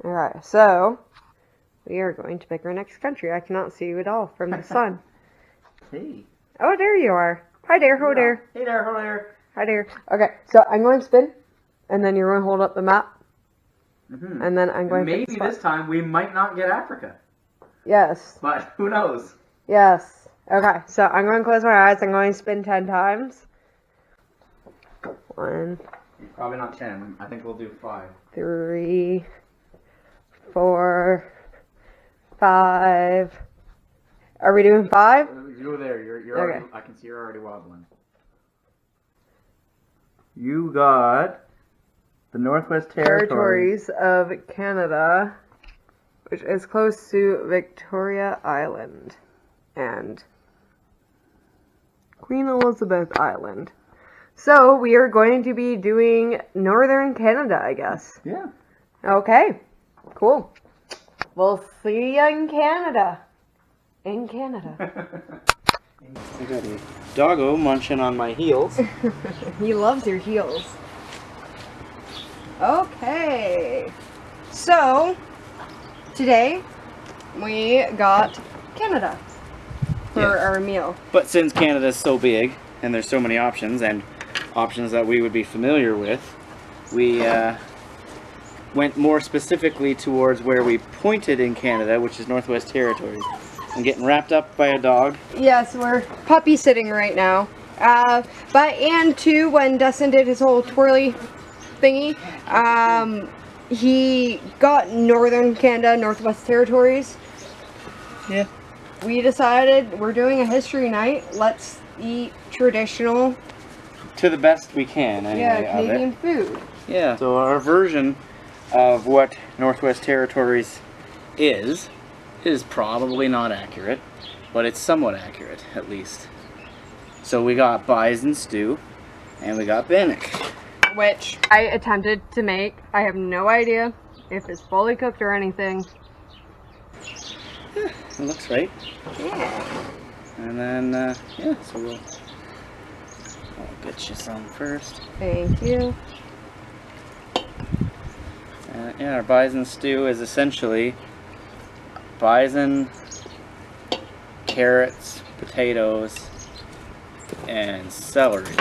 Alright, so we are going to pick our next country. I cannot see you at all from the sun. Hey. Oh, there you are. Hi there, ho there. Hey there, ho there. Hi there. Okay, so I'm going to spin, and then you're going to hold up the map, and then I'm going to maybe this time we might not get Africa. Yes. But who knows? Yes. Okay, so I'm going to close my eyes. I'm going to spin 10 times. 1, Probably not 10. I think we'll do 5. 3, 4, 5. Are we doing 5? You're there. You're Okay. already, I can see you're already wobbling. You got the Northwest Territories of Canada, which is close to Victoria Island and Queen Elizabeth Island. So we are going to be doing Northern Canada, I guess. Yeah. Okay, cool. We'll see you in Canada. In Canada. I got a doggo munching on my heels. He loves your heels. Okay. So, today we got Canada for our meal. But since Canada's so big and there's so many options and options that we would be familiar with, we went more specifically towards where we pointed in Canada, which is Northwest Territories. I'm getting wrapped up by a dog. Yes, we're puppy sitting right now. And too, when Dustin did his whole twirly thingy, he got Northern Canada, Northwest Territories. Yeah. We decided we're doing a history night. Let's eat traditional. To the best we can, anyway. Canadian food. Yeah. So our version of what Northwest Territories is probably not accurate, but it's somewhat accurate, at least. So we got bison stew, and we got bannock. Which I attempted to make. I have no idea if it's fully cooked or anything. Yeah, it looks right. Yeah. And then, yeah, so I'll get you some first. Thank you. Yeah, our bison stew is essentially bison, carrots, potatoes, and celery.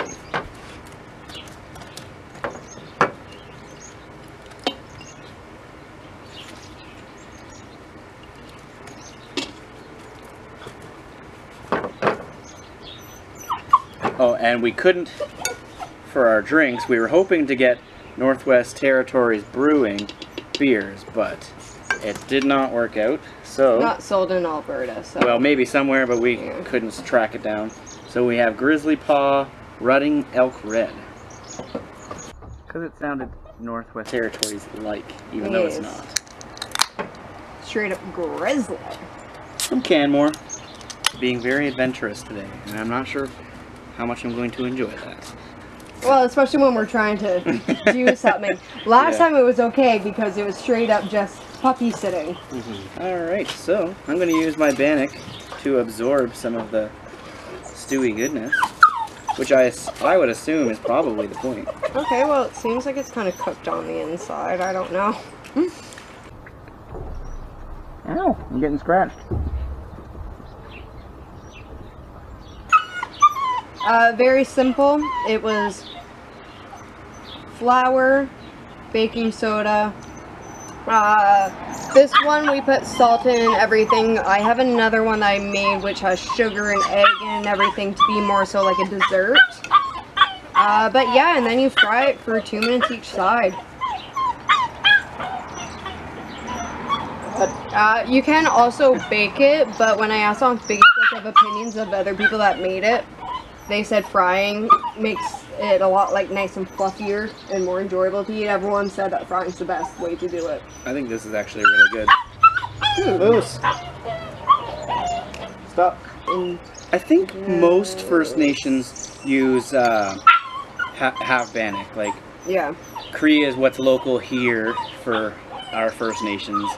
Oh, and we couldn't, for our drinks, we were hoping to get Northwest Territories Brewing beers, but it did not work out. So Not sold in Alberta, so. well, maybe somewhere, but we couldn't track it down. So we have Grizzly Paw Rutting Elk Red. Because it sounded Northwest Territories like, even though it's not. Straight up grizzly. From Canmore. Being very adventurous today, and I'm not sure how much I'm going to enjoy that. Well, especially when we're trying to do something. Last time it was okay because it was straight up just puppy sitting. Alright, so I'm going to use my bannock to absorb some of the stewy goodness, which I would assume is probably the point. Okay, well, it seems like it's kind of cooked on the inside. I don't know. Ow, I'm getting scratched. Very simple. It was flour, baking soda. This one we put salt in and everything. I have another one that I made which has sugar and egg and everything to be more so like a dessert. But yeah, and then you fry it for 2 minutes each side. You can also bake it, but when I asked on Facebook of opinions of other people that made it, they said frying makes it a lot like nice and fluffier and more enjoyable to eat. Everyone said that frying's the best way to do it. I think this is actually really good. Moose! Stop. I think most First Nations use have bannock. Like, yeah, Cree is what's local here for our First Nations.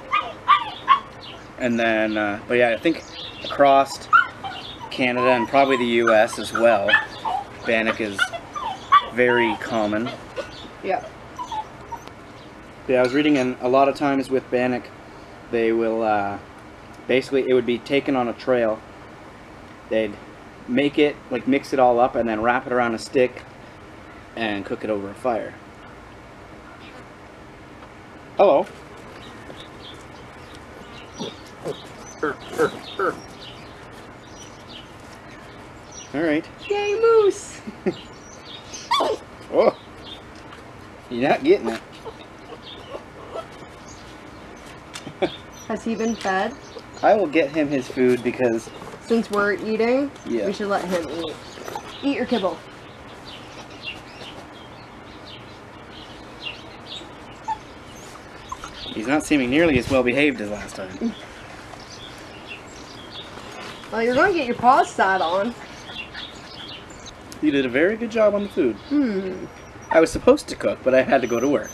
And then, but yeah, I think across Canada and probably the US as well, bannock is very common. Yep. Yeah, I was reading, and a lot of times with bannock, they will, basically, it would be taken on a trail. They'd make it, like mix it all up, and then wrap it around a stick and cook it over a fire. Hello. All right. Yay, moose! Oh, you're not getting it. Has he been fed? I will get him his food because Since we're eating, Yeah. we should let him eat. Eat your kibble. he's not seeming nearly as well behaved as last time. Well, you're going to get your paws sat on. You did a very good job on the food. Hmm. I was supposed to cook, but I had to go to work.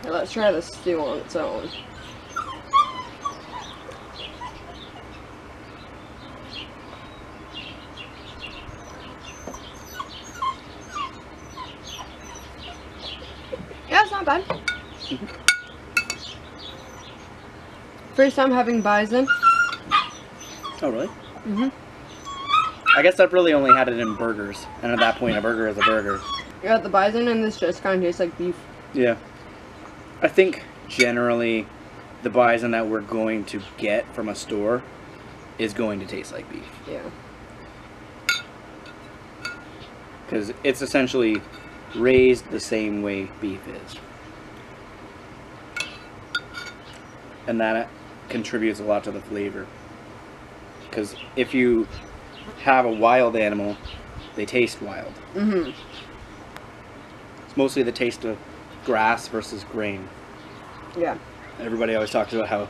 Here, let's try the stew on its own. Yeah, it's not bad. First time having bison. Oh, really? Mm-hmm. I guess I've really only had it in burgers, and at that point, a burger is a burger. You got the bison, and this just kind of tastes like beef. Yeah. I think generally the bison that we're going to get from a store is going to taste like beef. Yeah. Because it's essentially raised the same way beef is. And that contributes a lot to the flavor. Because if you have a wild animal, they taste wild. Mm-hmm. It's mostly the taste of grass versus grain. Yeah. Everybody always talks about how,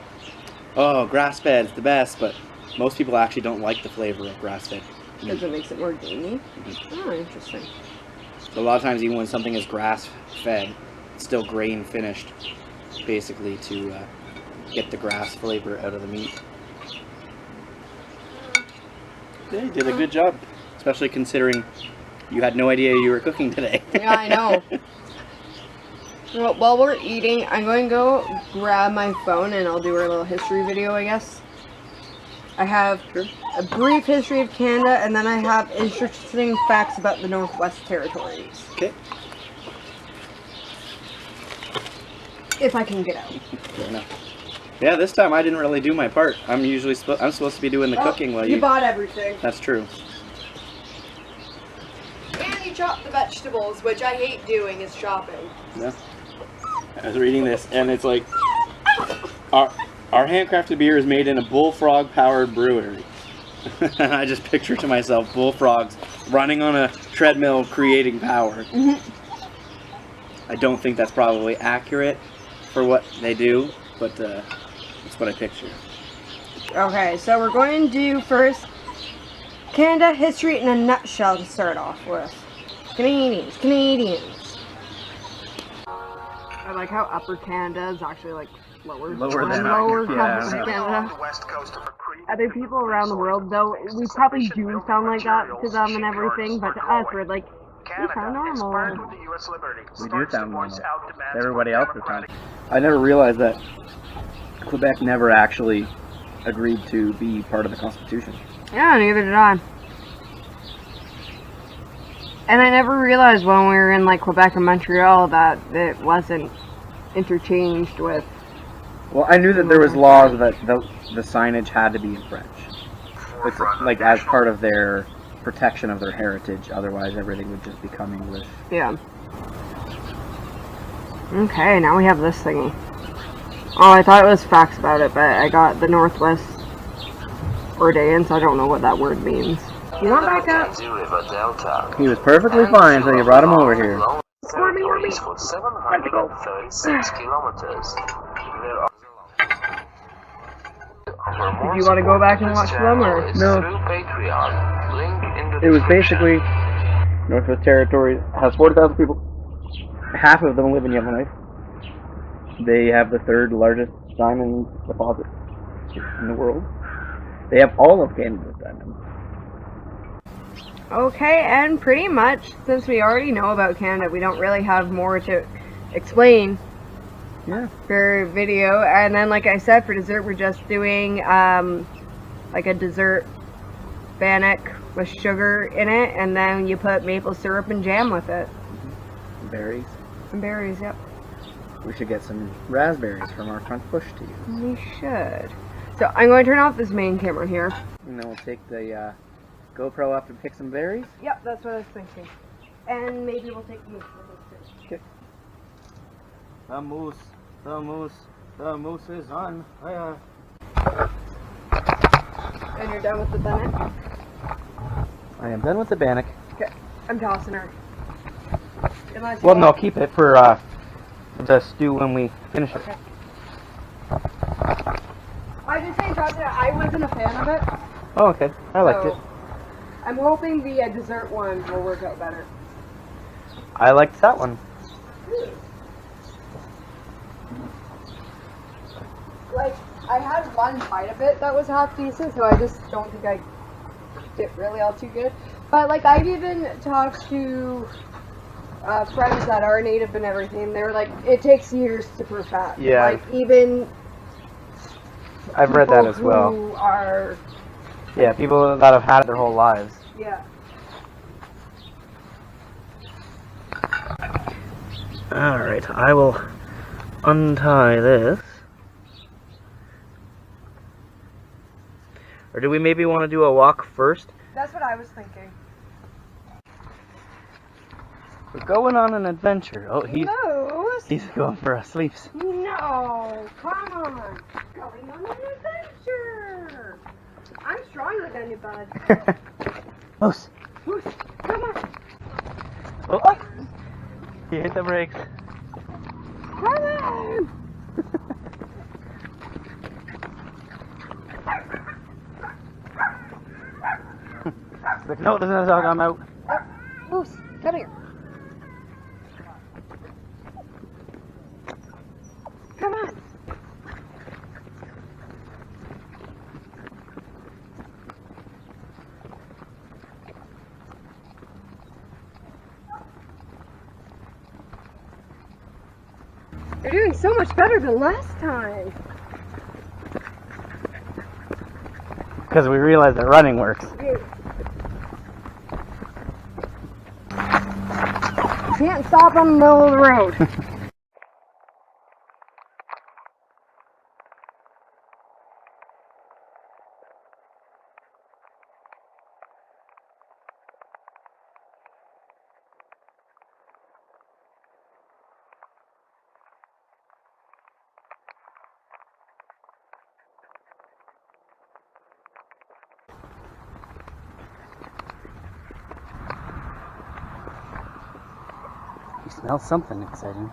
oh, grass-fed's the best, but most people actually don't like the flavor of grass-fed. Because it makes it more gamey. Mm-hmm. Oh, interesting. A lot of times, even when something is grass-fed, it's still grain-finished, basically to get the grass flavor out of the meat. Yeah, you did a good job, especially considering you had no idea you were cooking today. Yeah, I know. Well, while we're eating, I'm going to go grab my phone and I'll do our little history video, I guess. I have a brief history of Canada, and then I have interesting facts about the Northwest Territories. Okay. If I can get out. Fair enough. Yeah, this time I didn't really do my part. I'm usually I'm supposed to be doing the cooking while you bought everything. That's true. And you chopped the vegetables, which I hate doing, is chopping. Yeah. I was reading this, and it's like, our handcrafted beer is made in a bullfrog-powered brewery. And I just picture to myself bullfrogs running on a treadmill creating power. Mm-hmm. I don't think that's probably accurate for what they do, but that's what I picture. Okay, so we're going to do first Canada history in a nutshell to start off with. Canadians. I like how Upper Canada is actually like lower than lower Canada. Other people around the world, though, we probably do sound like that to them and everything, but to us, we're like, we sound normal. We do sound normal. Everybody else is sound. I never realized that Quebec never actually agreed to be part of the Constitution. Yeah, neither did I. And I never realized when we were in like Quebec and Montreal that it wasn't interchanged with. Well, I knew that there was laws that the signage had to be in French. It's like as part of their protection of their heritage. Otherwise, everything would just become English. Yeah. Okay, now we have this thingy. Oh, I thought it was facts about it, but I got the Northwest Ordain, so I don't know what that word means. You want back up? He was perfectly fine until you brought him over here. For 736 kilometers. Did you want to go back and watch them, or? No. It was basically Northwest Territories has 40,000 people. Half of them live in Yellowknife. They have the third largest diamond deposit in the world. They have all of Canada's diamonds. Okay, and pretty much, since we already know about Canada, we don't really have more to explain Yeah. for video. And then, like I said, for dessert, we're just doing like a dessert bannock with sugar in it, and then you put maple syrup and jam with it. Berries. And berries, yep. We should get some raspberries from our front bush to use. We should. So I'm going to turn off this main camera here. And then we'll take the GoPro up and pick some berries. Yep, that's what I was thinking. And maybe we'll take the moose with us too. Okay. The moose is on fire. And you're done with the bannock? I am done with the bannock. Okay, I'm tossing her. Unless you Well, no, want- keep it for the stew when we finish it. Okay. I just saying, tossing it. I wasn't a fan of it. Oh, okay. I liked it. I'm hoping the dessert one will work out better. I liked that one. Like, I had one bite of it that was half decent, so I just don't think I did really all too good. But, like, I've even talked to friends that are native and everything. They were like, it takes years to perfect. Yeah. Like, even I've read that as people well. who are, Yeah, people that have had it their whole lives. yeah. Alright, I will untie this. Or do we maybe want to do a walk first? That's what I was thinking. We're going on an adventure. Oh, Moose? he's going for a sleep. No, come on. Going on an adventure. I'm stronger than you, bud. Moose. Moose, come on. Oh, he hit the brakes. Come on. He's like, no, there's another dog. I'm out. Moose, come here. Come on. You're doing so much better than last time. Because we realized that running works. Can't stop on the middle of the road. You smell something exciting.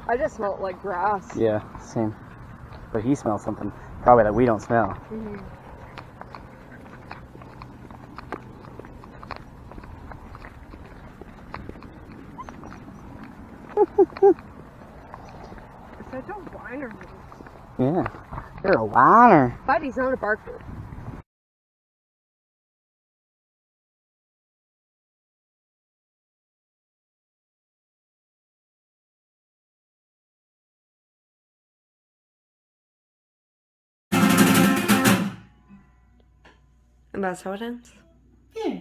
I just smelled like grass. Yeah, same. But he smells something probably that we don't smell. Mm-hmm. It's such a whiner. Yeah, you're a whiner. But he's not a barker. And that's how it ends? Yeah.